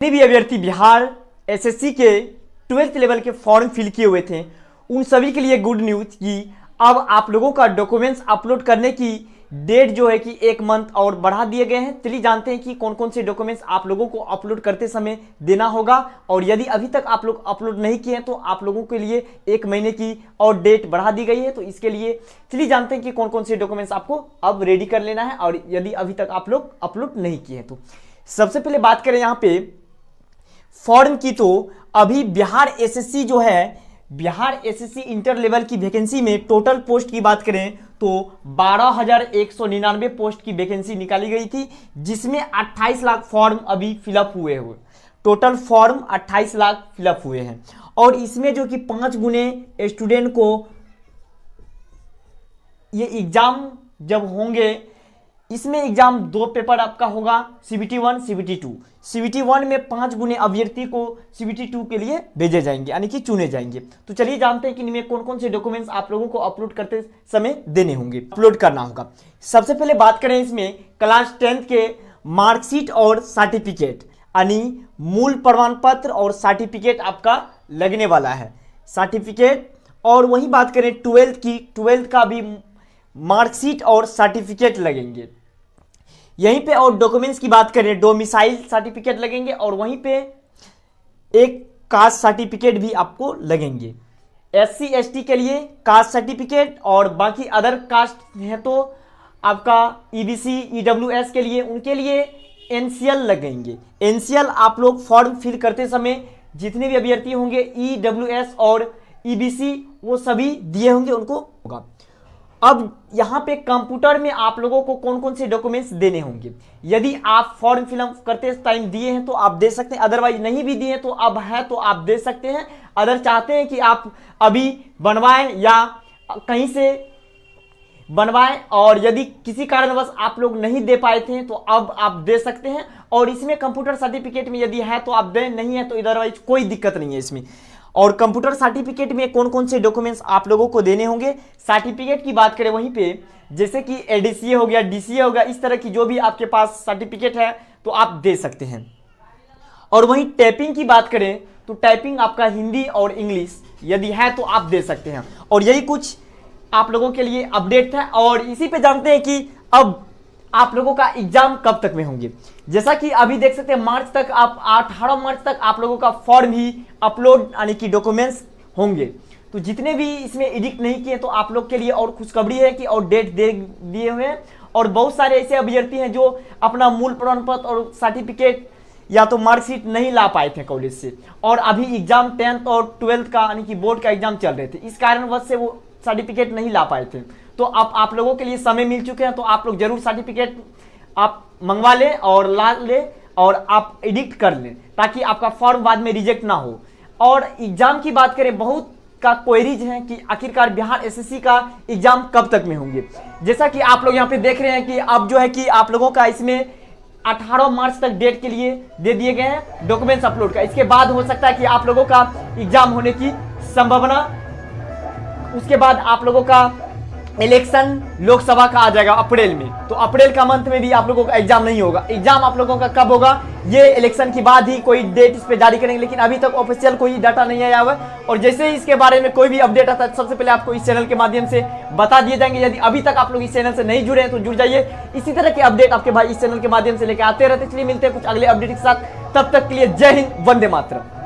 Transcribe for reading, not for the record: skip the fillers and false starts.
जितने भी अभ्यर्थी बिहार एसएससी के 12th लेवल के फॉर्म फिल किए हुए थे उन सभी के लिए गुड न्यूज कि अब आप लोगों का डॉक्यूमेंट्स अपलोड करने की डेट जो है कि 1 मंथ और बढ़ा दिए गए हैं। चलिए जानते हैं कि कौन कौन से डॉक्यूमेंट्स आप लोगों को अपलोड करते समय देना होगा, और यदि अभी तक आप लोग अपलोड नहीं किए हैं तो आप लोगों के लिए 1 महीने की और डेट बढ़ा दी गई है। तो इसके लिए चलिए जानते हैं कि कौन कौन से डॉक्यूमेंट्स आपको अब रेडी कर लेना है, और यदि अभी तक आप लोग अपलोड नहीं किए हैं तो सबसे पहले बात करें यहाँ पे फॉर्म की। तो अभी बिहार एसएससी जो है, बिहार एसएससी इंटर लेवल की वैकेंसी में टोटल पोस्ट की बात करें तो 12,199 पोस्ट की वैकेंसी निकाली गई थी, जिसमें 28 लाख फॉर्म अभी फिलअप हुए हुए। टोटल फॉर्म 28 लाख फिलअप हुए हैं, और इसमें जो कि 5 गुने स्टूडेंट को ये एग्जाम जब होंगे, इसमें एग्जाम 2 पेपर आपका होगा, CBT 1 CBT 2। CBT 1 में 5 गुने अभ्यर्थी को CBT 2 के लिए भेजे जाएंगे, यानी कि चुने जाएंगे। तो चलिए जानते हैं कि इनमें कौन कौन से डॉक्यूमेंट्स आप लोगों को अपलोड करते समय देने होंगे, अपलोड करना होगा। सबसे पहले बात करें इसमें क्लास 10th के मार्कशीट और सर्टिफिकेट, यानी मूल प्रमाण पत्र और सर्टिफिकेट आपका लगने वाला है, सर्टिफिकेट। और वही बात करें 12th की, 12th का भी मार्कशीट और सर्टिफिकेट लगेंगे यहीं पे। और डॉक्यूमेंट्स की बात करें डोमिसाइल सर्टिफिकेट लगेंगे, और वहीं पे एक कास्ट सर्टिफिकेट भी आपको लगेंगे। SC ST के लिए कास्ट सर्टिफिकेट, और बाकी अदर कास्ट है तो आपका EBC EWS के लिए, उनके लिए NCL लगेंगे। NCL आप लोग फॉर्म फिल करते समय जितने भी अभ्यर्थी होंगे EWS और EBC वो सभी दिए होंगे, उनको होगा। अब यहाँ पे कंप्यूटर में आप लोगों को कौन कौन से डॉक्यूमेंट्स देने होंगे, यदि आप फॉर्म फिलअप करते टाइम दिए हैं तो आप दे सकते हैं, अदरवाइज नहीं भी दिए तो अब है तो आप दे सकते हैं। अगर चाहते हैं कि आप अभी बनवाएं या कहीं से बनवाएं, और यदि किसी कारणवश आप लोग नहीं दे पाए थे तो अब आप दे सकते हैं। और इसमें कंप्यूटर सर्टिफिकेट में यदि है तो आप दें, नहीं है तो अदरवाइज कोई दिक्कत नहीं है इसमें। और कंप्यूटर सर्टिफिकेट में कौन कौन से डॉक्यूमेंट्स आप लोगों को देने होंगे, सर्टिफिकेट की बात करें वहीं पे जैसे कि ADCA हो गया, DCA हो गया, इस तरह की जो भी आपके पास सर्टिफिकेट है तो आप दे सकते हैं। और वहीं टाइपिंग की बात करें तो टाइपिंग आपका हिंदी और इंग्लिश यदि है तो आप दे सकते हैं। और यही कुछ आप लोगों के लिए अपडेट था, और इसी पे जानते हैं कि अब आप लोगों का एग्जाम कब तक में होंगे। जैसा कि अभी देख सकते हैं मार्च तक, आप 18 मार्च तक आप लोगों का फॉर्म ही अपलोड यानी कि डॉक्यूमेंट्स होंगे। तो जितने भी इसमें एडिट नहीं किए तो आप लोग के लिए और खुशखबरी है कि और डेट दे दिए हुए हैं। और बहुत सारे ऐसे अभ्यर्थी हैं जो अपना मूल प्रमाण पत्र और सर्टिफिकेट या तो मार्कशीट नहीं ला पाए थे कॉलेज से, और अभी एग्जाम 10th और 12th का यानी कि बोर्ड का एग्जाम चल रहे थे, इस कारणवश से वो सर्टिफिकेट नहीं ला पाए थे। तो अब आप लोगों के लिए समय मिल चुके हैं, तो आप लोग जरूर सर्टिफिकेट आप मंगवा लें और ला लें, और आप एडिट कर लें ताकि आपका फॉर्म बाद में रिजेक्ट ना हो। और एग्जाम की बात करें, बहुत का क्वेरीज है कि आखिरकार बिहार एसएससी का एग्जाम कब तक में होंगे। जैसा कि आप लोग यहाँ पे देख रहे हैं कि अब जो है कि आप लोगों का इसमें 18 मार्च तक डेट के लिए दे दिए गए हैं डॉक्यूमेंट्स अपलोड का। इसके बाद हो सकता है कि आप लोगों का एग्जाम होने की संभावना, उसके बाद आप लोगों का इलेक्शन लोकसभा का आ जाएगा अप्रैल में, तो अप्रैल का मंथ में भी आप लोगों का एग्जाम नहीं होगा। एग्जाम आप लोगों का कब होगा ये इलेक्शन के बाद ही कोई डेट इस पे जारी करेंगे, लेकिन अभी तक ऑफिशियल कोई डाटा नहीं आया हुआ। और जैसे ही इसके बारे में कोई भी अपडेट आता है सबसे पहले आपको इस चैनल के माध्यम से बता दिए जाएंगे। यदि अभी तक आप लोग इस चैनल से नहीं जुड़े हैं तो जुड़ जाइए, इसी तरह के अपडेट आपके भाई इस चैनल के माध्यम से लेकर आते रहते। चलिए मिलते हैं कुछ अगले अपडेट के साथ, तब तक के लिए जय हिंद, वंदे मातरम।